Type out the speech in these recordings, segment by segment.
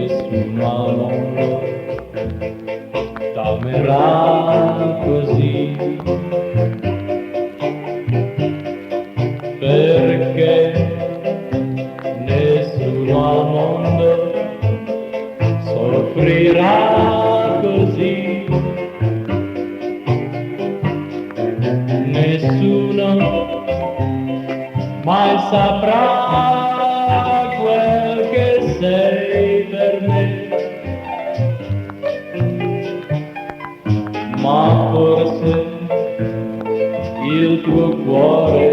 nessuno al mondo t'amerà così, perché nessuno al mondo soffrirà così, nessuno mai saprà quel che sei per me, ma forse il tuo cuore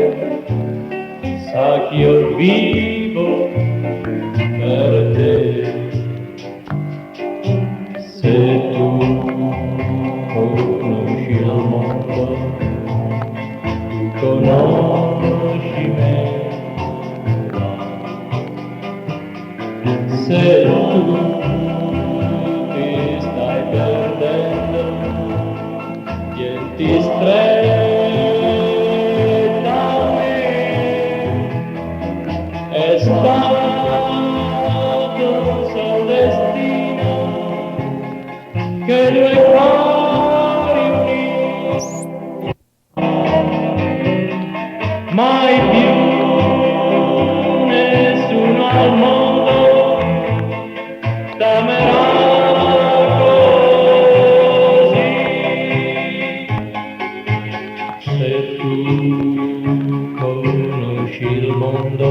sa che io vivo per te. Se tu conosci il mondo, tu conosci me. Se tu ti stai perdendo, tienti stretta a me, è stato il suo destino che due cuori uniti mai più nessuno al mondo t'amerà così. Se tu conosci il mondo,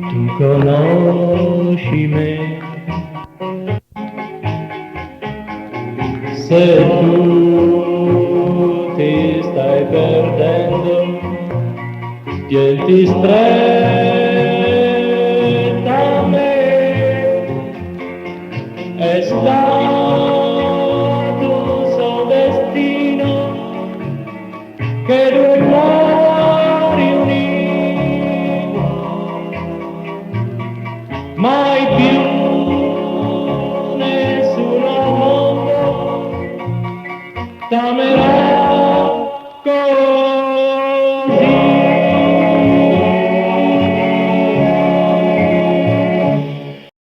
tu conosci me. Se tu ti stai perdendo, tienti stretta a me, è stato il suo destino che due cuori unì mai più nessuno al mondo t'amerà così.